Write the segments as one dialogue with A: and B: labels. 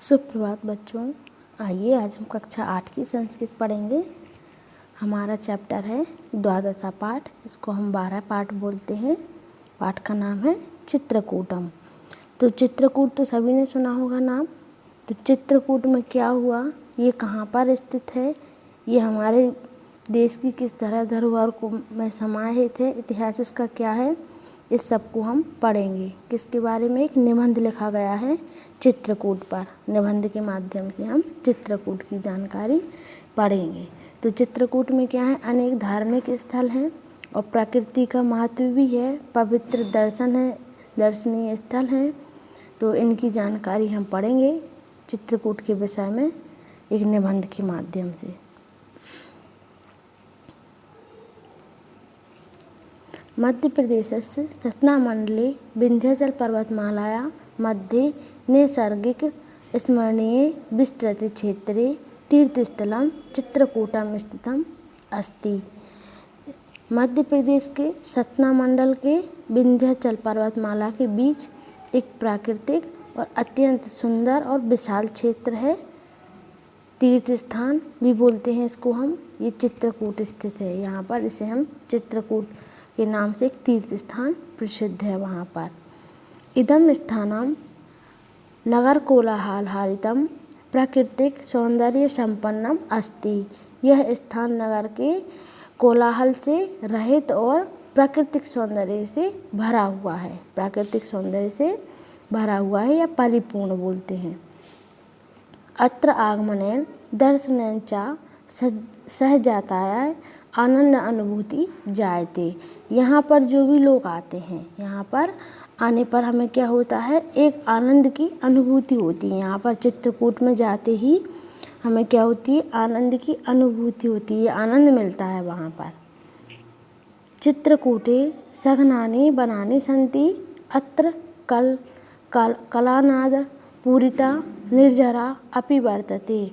A: सुप्रभात बच्चों। आइए आज हम कक्षा 8 की संस्कृत पढ़ेंगे। हमारा चैप्टर है द्वादशा पाठ। इसको हम 12 पाठ बोलते हैं। पाठ का नाम है चित्रकूटम। तो चित्रकूट तो सभी ने सुना होगा नाम। तो चित्रकूट में क्या हुआ, ये कहाँ पर स्थित है, ये हमारे देश की किस तरह धरोहर को में समाहित है, इतिहास इसका क्या है, इस सब को हम पढ़ेंगे। किसके बारे में, एक निबंध लिखा गया है चित्रकूट पर। निबंध के माध्यम से हम चित्रकूट की जानकारी पढ़ेंगे। तो चित्रकूट में क्या है, अनेक धार्मिक स्थल हैं और प्रकृति का महत्व भी है, पवित्र दर्शन है, दर्शनीय स्थल हैं। तो इनकी जानकारी हम पढ़ेंगे चित्रकूट के विषय में एक निबंध के माध्यम से। मध्य प्रदेशस्य सतनामण्डले विन्ध्याचलपर्वतमालायां मध्ये नैसर्गिक स्मरणीये विस्तृतक्षेत्रे तीर्थस्थलं चित्रकूटम स्थितम् अस्ति। मध्य प्रदेश के सतना मंडल के विन्ध्याचल पर्वतमाला के बीच एक प्राकृतिक और अत्यंत सुंदर और विशाल क्षेत्र है। तीर्थ स्थान भी बोलते हैं इसको हम। ये चित्रकूट स्थित है, यहाँ पर इसे हम चित्रकूट के नाम से एक तीर्थ स्थान प्रसिद्ध है वहाँ पर। इदम स्थानम नगर कोलाहलहारितम प्राकृतिक सौंदर्य संपन्नम अस्ति। यह स्थान नगर के कोलाहल से रहित और प्राकृतिक सौंदर्य से भरा हुआ है। प्राकृतिक सौंदर्य से भरा हुआ है या परिपूर्ण बोलते हैं। अत्र आगमनेन दर्शनेन च सहजाताय आनंद अनुभूति जायते। यहाँ पर जो भी लोग आते हैं, यहाँ पर आने पर हमें क्या होता है, एक आनंद की अनुभूति होती है। यहाँ पर चित्रकूट में जाते ही हमें क्या होती है, आनंद की अनुभूति होती है, आनंद मिलता है वहाँ पर। चित्रकूटे सघनानि वनानि सन्ति अत्र कलानाद पूरिता निर्झरा अपि वर्तते।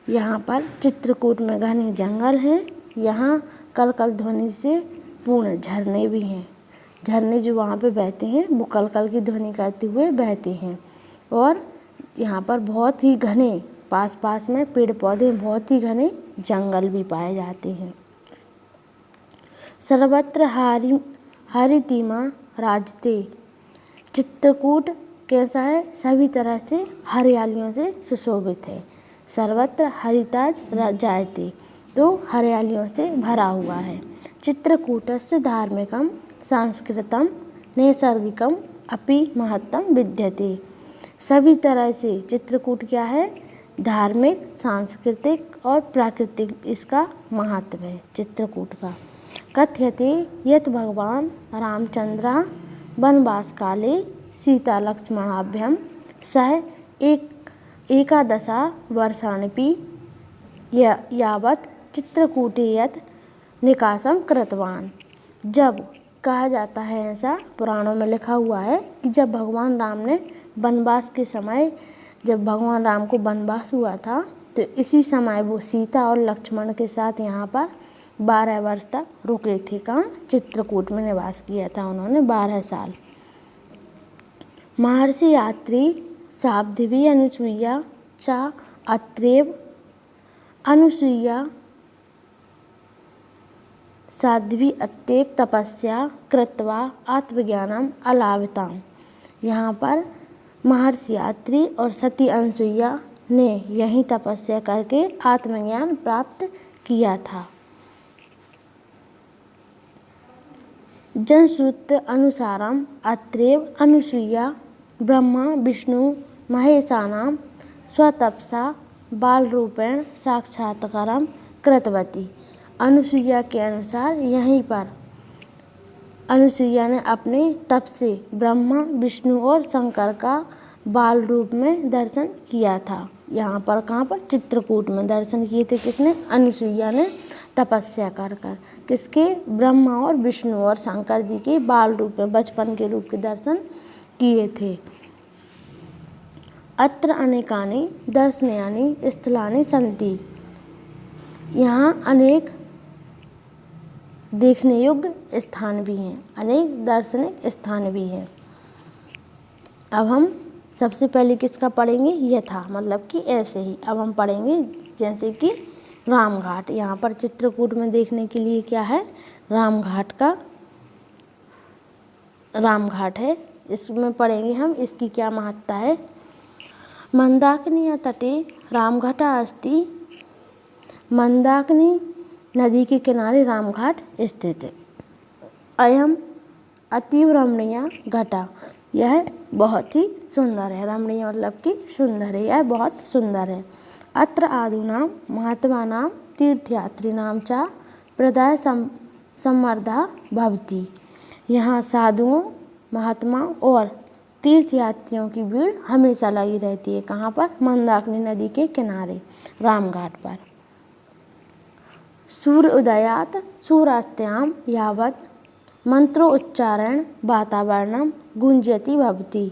A: यहाँ पर चित्रकूट में घने जंगल हैं। यहाँ कलकल ध्वनि से पूर्ण झरने भी हैं। झरने जो वहाँ पे बहते हैं वो कलकल की ध्वनि करते हुए बहते हैं। और यहाँ पर बहुत ही घने पास में पेड़ पौधे, बहुत ही घने जंगल भी पाए जाते हैं। सर्वत्र हरितिमा राजते। चित्रकूट कैसा है, सभी तरह से हरियालियों से सुशोभित है। सर्वत्र हरिताज जायते, तो हरियालियों से भरा हुआ है। चित्रकूटस्य धार्मिकम सांस्कृतम नैसर्गिकम अपि महत्तम विद्यते। सभी तरह से चित्रकूट क्या है, धार्मिक, सांस्कृतिक और प्राकृतिक इसका महत्व है चित्रकूट का। कथ्यते यत् भगवान रामचंद्र वनवास काले सीता लक्ष्मणाभ्यं सह एकादश वर्षाणि यावत् चित्रकूटे यत् निकासम कृतवान। जब कहा जाता है, ऐसा पुराणों में लिखा हुआ है कि जब भगवान राम ने वनवास के समय, जब भगवान राम को वनवास हुआ था, तो इसी समय वो सीता और लक्ष्मण के साथ यहाँ पर 12 वर्ष तक रुके थे। कहाँ, चित्रकूट में निवास किया था उन्होंने 12 साल। महर्षि यात्री साध्वी अनुसुईया च अत्रैव अनुसुईया साध्वी अत्येव तपस्या कृत्वा आत्मज्ञानम अलाभितां। यहाँ पर महर्षि यात्री और सती अनुसुईया ने यही तपस्या करके आत्मज्ञान प्राप्त किया था। जनश्रुत अनुसारम अत्रैव अनुसुईया ब्रह्मा विष्णु महेशानां स्वतपसा बालरूपेण साक्षात्कारम कृतवती। अनुसुईया के अनुसार यहीं पर अनुसुईया ने अपने तप से ब्रह्मा विष्णु और शंकर का बाल रूप में दर्शन किया था। यहाँ पर कहाँ पर, चित्रकूट में दर्शन किए थे। किसने, अनुसुईया ने तपस्या कर किसके, ब्रह्मा और विष्णु और शंकर जी के बाल रूप में, बचपन के रूप के दर्शन किए थे। अत्र अनेकानि दर्शनीयानि स्थलानि सन्ति। यहाँ अनेक देखने योग्य स्थान भी हैं, अनेक दार्शनिक स्थान भी हैं। अब हम सबसे पहले किसका पढ़ेंगे, यथा, मतलब कि ऐसे ही। अब हम पढ़ेंगे जैसे कि रामघाट। यहाँ पर चित्रकूट में देखने के लिए क्या है, रामघाट है। इसमें पढ़ेंगे हम इसकी क्या महत्ता है। मंदाकिनी तटे रामघाटा अस्ति। मंदाकिनी नदी के किनारे रामघाट स्थित है। अयम अतीव रमणीय घटा, यह बहुत ही सुंदर है। रमणीय मतलब कि सुंदर है, यह बहुत सुंदर है। अत्र आदूनां महात्मानां तीर्थयात्रिणां च प्रदाय सम्मर्दः भवति। यहाँ साधुओं, महात्माओं और तीर्थयात्रियों की भीड़ हमेशा लगी रहती है। कहाँ पर, मंदाकिनी नदी के किनारे रामघाट पर। सूर्य उदयात सूर्यास्तायां यावत् मंत्रोच्चारण वातावरणम गुंजयति भवति।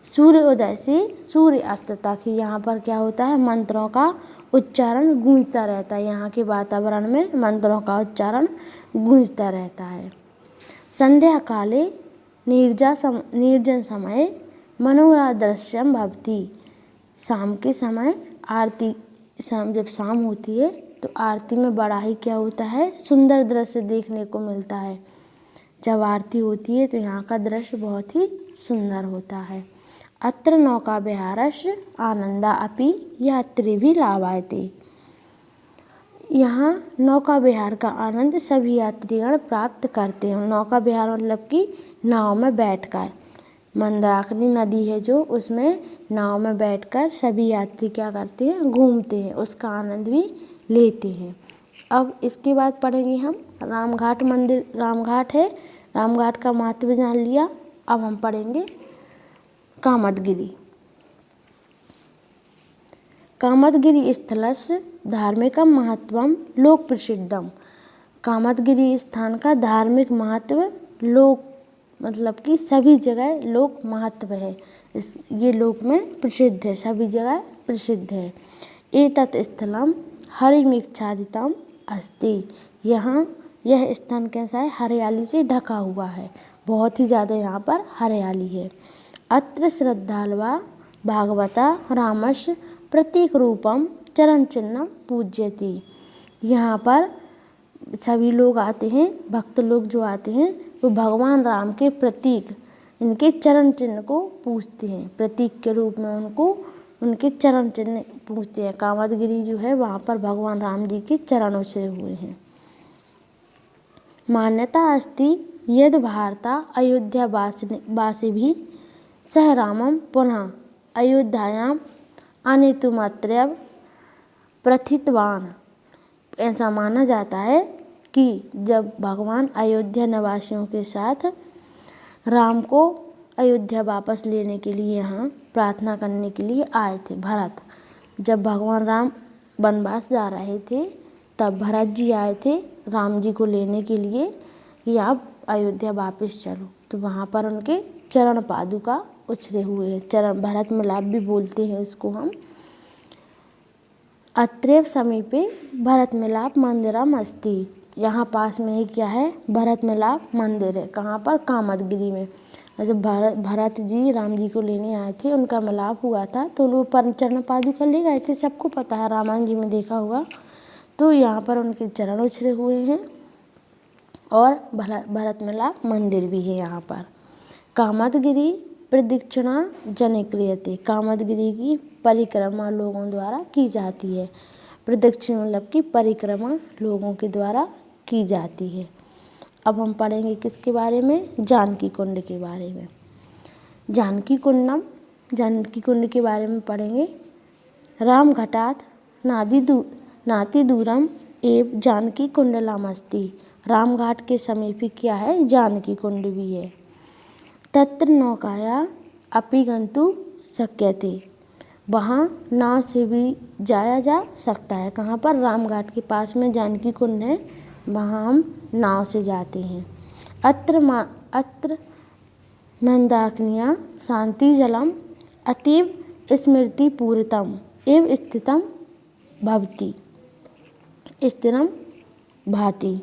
A: सूर्य उदय से सूर्य अस्त तक यहाँ पर क्या होता है, मंत्रों का उच्चारण गूंजता रहता है। यहाँ के वातावरण में मंत्रों का उच्चारण गूंजता रहता है। संध्या काले निर्जन समय मनोहर दृश्यम भवति। शाम के समय आरती, जब शाम होती है तो आरती में बड़ा ही क्या होता है, सुंदर दृश्य देखने को मिलता है। जब आरती होती है तो यहाँ का दृश्य बहुत ही सुंदर होता है। अत्र नौका विहारस्य आनंदा अपि यात्रिभिः लाभायते। यहाँ नौका विहार का आनंद सभी यात्रीगण प्राप्त करते हैं। नौका विहार मतलब कि नाव में बैठकर, मंदाकिनी नदी है जो, उसमें नाव में बैठकर सभी यात्री क्या करते हैं, घूमते हैं, उसका आनंद भी लेते हैं। अब इसके बाद पढ़ेंगे हम रामघाट मंदिर। रामघाट है, रामघाट का महत्व जान लिया। अब हम पढ़ेंगे कामदगिरि। कामदगिरि स्थलस्य धार्मिकं महत्वं लोक प्रसिद्धम। कामदगिरि स्थान का धार्मिक महत्व लोक मतलब कि सभी जगह लोक महत्व है। ये लोक में प्रसिद्ध है, सभी जगह प्रसिद्ध है। एतत् स्थलम हरिमिच्छादितम अस्ति। यहाँ यह स्थान कैसा है, हरियाली से ढका हुआ है, बहुत ही ज़्यादा यहाँ पर हरियाली है। अत्र श्रद्धालवा भागवता रामस्य प्रतीक रूपम चरण चिन्ह पूज्यति। यहाँ पर सभी लोग आते हैं, भक्त लोग जो आते हैं वो भगवान राम के प्रतीक, इनके चरण चिन्ह को पूजते हैं। प्रतीक के रूप में उनको उनके चरण चिन्ह पूजते हैं। कामदगिरि जो है वहाँ पर भगवान राम जी के चरण उछरे हुए हैं। मान्यता अस्ति यद् भारता अयोध्या वासिभिः सह रामं पुनः अयोध्यायां आनेतुमत्रैव प्रथितवान। ऐसा माना जाता है कि जब भगवान अयोध्या निवासियों के साथ राम को अयोध्या वापस लेने के लिए यहाँ प्रार्थना करने के लिए आए थे भरत, जब भगवान राम वनवास जा रहे थे तब भरत जी आए थे राम जी को लेने के लिए कि आप अयोध्या वापस चलो, तो वहाँ पर उनके चरण पादुका उछरे हुए हैं। चरण भरत मिलाप भी बोलते हैं इसको हम। अत्रैव समीपे भरत मिलाप मंदिरम अस्ति। यहाँ पास में ही क्या है, भरत मिलाप मंदिर है। कहाँ पर, कामदगिरि में। जब भरत जी राम जी को लेने आए थे, उनका मिलाप हुआ था तो वो चरण पादुका ले गए थे, सबको पता है, रामायण जी में देखा होगा। तो यहाँ पर उनके चरण उछरे हुए हैं और भरत मिलाप मंदिर भी है यहाँ पर। कामदगिरि प्रदक्षिणा जने क्रियते। कामदगिरि की परिक्रमा लोगों द्वारा की जाती है। प्रदक्षिणा मतलब कि परिक्रमा लोगों के द्वारा की जाती है। अब हम पढ़ेंगे किसके बारे में, जानकी कुंड के बारे में। जानकी कुंड के बारे में पढ़ेंगे। रामघटात् नाति दूरम एव जानकी कुंडलमस्ति। रामघाट के समीप ही क्या है, जानकी कुंड भी है। तत्र नौकाया अपि गन्तुं शक्यते। वहाँ नाव से भी जाया जा सकता है। कहाँ पर, रामघाट के पास में जानकी कुंड है, वहाँ हम नाव से जाते हैं। अत्र मंदाकिन्याः शान्तिजलम अतीव स्मृतिपूरितम एव स्थिरम भाति।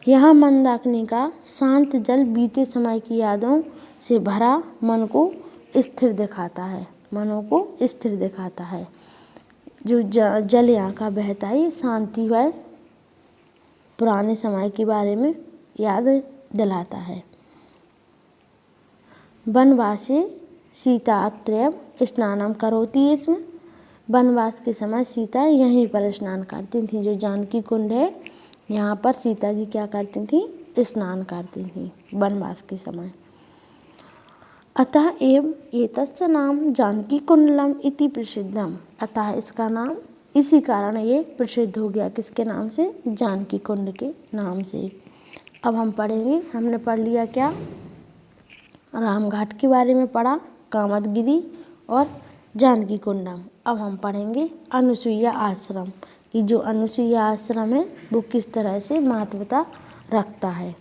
A: यहाँ मंदाकिनी का शांत जल बीते समय की यादों से भरा मन को स्थिर दिखाता है, मनों को स्थिर दिखाता है। जो जल यहाँ का बहता है ये शांति व पुराने समय के बारे में याद दिलाता है। वनवासे सीता अत्रैव स्नानम करोति, इसमें वनवास के समय सीता यहीं पर स्नान करती थी। जो जानकी कुंड है यहाँ पर सीता जी क्या करती थी, स्नान करती थी वनवास के समय। अतः एव एतस्य नाम जानकी कुंडलम इति प्रसिद्धम, अतः इसका नाम इसी कारण ये प्रसिद्ध हो गया, किसके नाम से, जानकी कुंड के नाम से। अब हम पढ़ेंगे, हमने पढ़ लिया क्या, रामघाट के बारे में पढ़ा, कामदगिरी और जानकी कुंडम। अब हम पढ़ेंगे अनुसुईया आश्रम कि जो अनुसुईया आश्रम है वो किस तरह से महत्वता रखता है।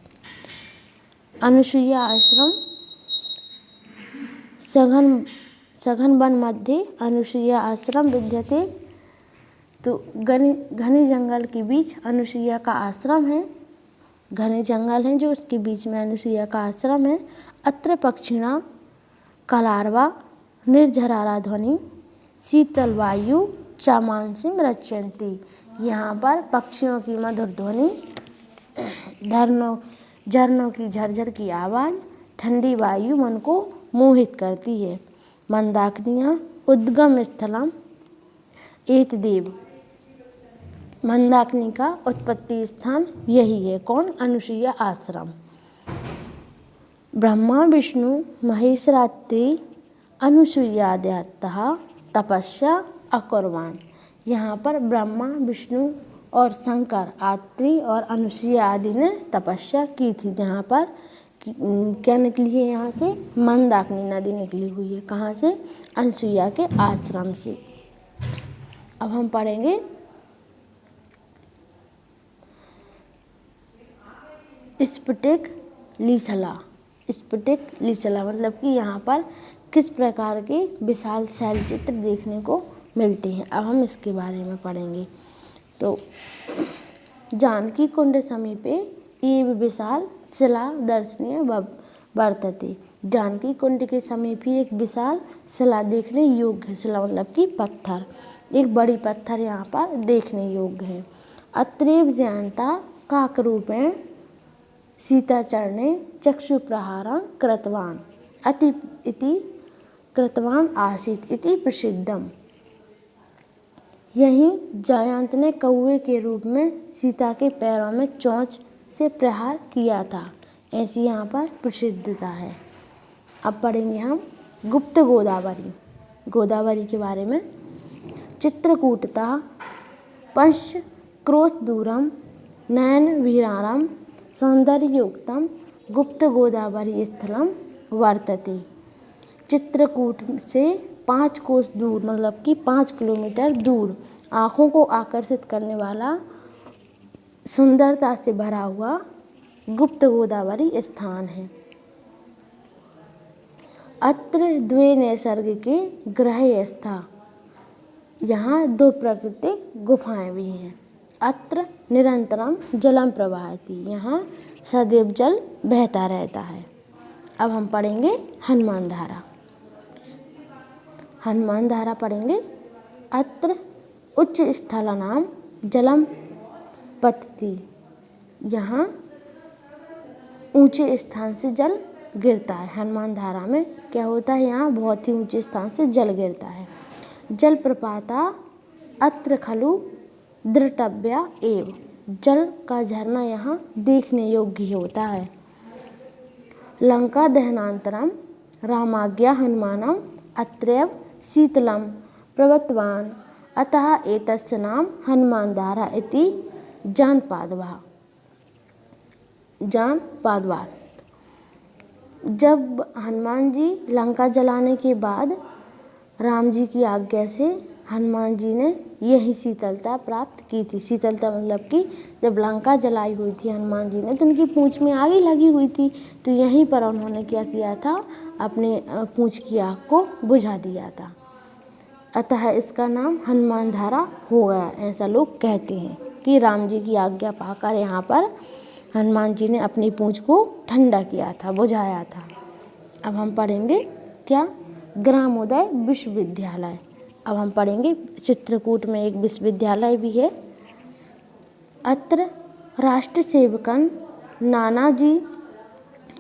A: अनुसुईया आश्रम सघन वन मध्य अनुसुईया आश्रम विद्यते, तो घने जंगल के बीच अनुसुईया का आश्रम है। घने जंगल हैं जो उसके बीच में अनुसुईया का आश्रम है। अत्र पक्षिणा कलारवा निर्झरारा ध्वनि शीतल वायु चामांसिम रचयन्ति, यहाँ पर पक्षियों की मधुर ध्वनि, झरनों की झरझर की आवाज़, ठंडी वायु मन को मोहित करती है। मंदाकिनियाँ उद्गम स्थलम एतदेव, मंदाकिनी का उत्पत्ति स्थान यही है, कौन, अनुसुईया आश्रम। ब्रह्मा विष्णु महेश्वरात्ते अनुसुईयाद्यातः तपस्या अकुर्वाण, यहाँ पर ब्रह्मा विष्णु और शंकर आत्रि और अनुसुईया आदि ने तपस्या की थी। जहाँ पर क्या निकली है, यहाँ से मंदाकिनी नदी निकली हुई है, कहाँ से, अनुसुईया के आश्रम से। अब हम पढ़ेंगे स्फटिक लिशला। स्फटिक लिशला मतलब कि यहाँ पर किस प्रकार के विशाल शैलचित्र देखने को मिलते हैं। अब हम इसके बारे में पढ़ेंगे। तो जानकी कुंड समीपे एव विशाल शिला दर्शनीय वर्तते, जानकी कुंड के समीप ही एक विशाल शिला देखने योग्य है। शिला मतलब कि पत्थर, एक बड़ी पत्थर यहाँ पर देखने योग्य है। अत्रैव जयंता काकरूपेण सीताचरणे चक्षु प्रहारं कृतवान इति कृतवान आसीत इति प्रसिद्धम, यही जयंत ने कौवे के रूप में सीता के पैरों में चोंच से प्रहार किया था, ऐसी यहाँ पर प्रसिद्धता है। अब पढ़ेंगे हम गुप्त गोदावरी, गोदावरी के बारे में। चित्रकूटतः पंच क्रोश दूरम नयन विहारम सौंदर्ययुक्तम गुप्त गोदावरी स्थलम वर्तते, चित्रकूट से 5 कोस दूर मतलब कि 5 किलोमीटर दूर आँखों को आकर्षित करने वाला सुंदरता से भरा हुआ गुप्त गोदावरी स्थान है। अत्र द्वे नैसर्गिके ग्रह स्था, यहाँ 2 प्राकृतिक गुफाएं भी हैं। अत्र निरंतरम जलम प्रवाहति, यहाँ सदैव जल बहता रहता है। अब हम पढ़ेंगे हनुमान धारा। हनुमान धारा पढ़ेंगे। अत्र उच्च स्थलानाम जलम पतति, यहाँ ऊंचे स्थान से जल गिरता है। हनुमान धारा में क्या होता है, यहाँ बहुत ही ऊंचे स्थान से जल गिरता है। जल प्रपाता अत्र खलु द्रष्टव्या एव, जल का झरना यहाँ देखने योग्य होता है। लंका दहनांतरम रामाज्ञा हनुमानम अत्रैव शीतलम प्रवत्तवान, अतः एतस्य नाम हनुमान धारा इति जानपादवात्। जब हनुमान जी लंका जलाने के बाद राम जी की आज्ञा से हनुमान जी ने यही शीतलता प्राप्त की थी। शीतलता मतलब कि जब लंका जलाई हुई थी हनुमान जी ने तो उनकी पूंछ में आग लगी हुई थी, तो यहीं पर उन्होंने क्या किया था, अपने पूंछ की आग को बुझा दिया था। अतः इसका नाम हनुमान धारा हो गया, ऐसा लोग कहते हैं कि राम जी की आज्ञा पाकर यहाँ पर हनुमान जी ने अपनी पूंछ को ठंडा किया था, बुझाया था। अब हम पढ़ेंगे क्या, ग्रामोदय विश्वविद्यालय। अब हम पढ़ेंगे चित्रकूट में एक विश्वविद्यालय भी है। अत्र राष्ट्रसेवकन नानाजी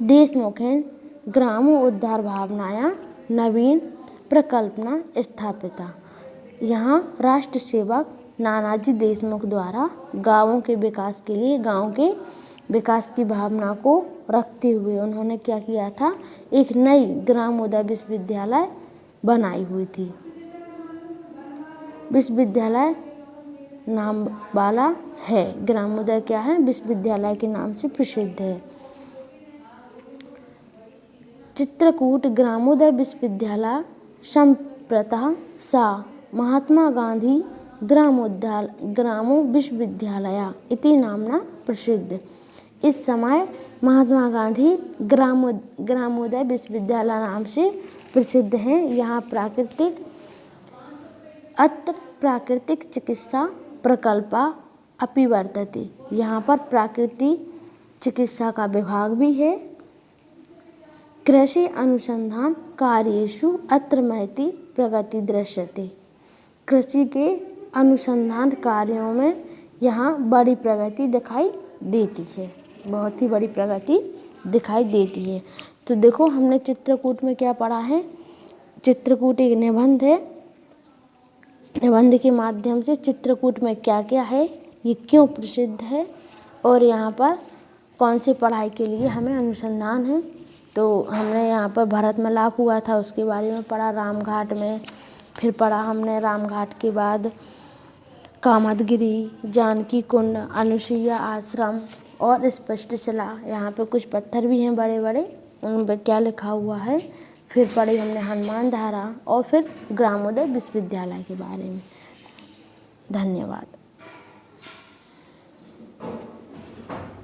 A: देशमुखेन ग्रामोद्धार भावनाया नवीन प्रकल्पना स्थापिता। यहाँ राष्ट्र सेवक नानाजी देशमुख द्वारा गाँवों के विकास के लिए, गाँव के विकास की भावना को रखते हुए उन्होंने क्या किया था, एक नई ग्रामोदय विश्वविद्यालय बनाई हुई थी। विश्वविद्यालय नाम वाला है, ग्रामोदय क्या है, विश्वविद्यालय के नाम से प्रसिद्ध है। चित्रकूट ग्रामोदय विश्वविद्यालय संप्रतः सा महात्मा गांधी ग्रामो विश्वविद्यालय इति नामना प्रसिद्ध। इस समय महात्मा गांधी ग्रामोदय विश्वविद्यालय नाम से प्रसिद्ध हैं। यहाँ अत्र प्राकृतिक चिकित्सा प्रकल्पा अपि वर्तते। यहाँ पर प्राकृतिक चिकित्सा का विभाग भी है। कृषि अनुसंधान कार्येषु अत्र महती प्रगति दृश्यते। कृषि के अनुसंधान कार्यों में यहाँ बड़ी प्रगति दिखाई देती है, बहुत ही बड़ी प्रगति दिखाई देती है। तो देखो हमने चित्रकूट में क्या पढ़ा है, चित्रकूट एक निबंध है। निबंध के माध्यम से चित्रकूट में क्या क्या है, ये क्यों प्रसिद्ध है और यहाँ पर कौन सी पढ़ाई के लिए हमें अनुसंधान है। तो हमने यहाँ पर भरत मिलाप हुआ था उसके बारे में पढ़ा रामघाट में, फिर पढ़ा हमने रामघाट के बाद कामदगिरी, जानकी कुंड, अनुसुईया आश्रम और स्पष्ट शिला। यहाँ पे कुछ पत्थर भी हैं बड़े बड़े, उन पर क्या लिखा हुआ है। फिर पढ़ी हमने हनुमान धारा और फिर ग्रामोदय विश्वविद्यालय के बारे में। धन्यवाद।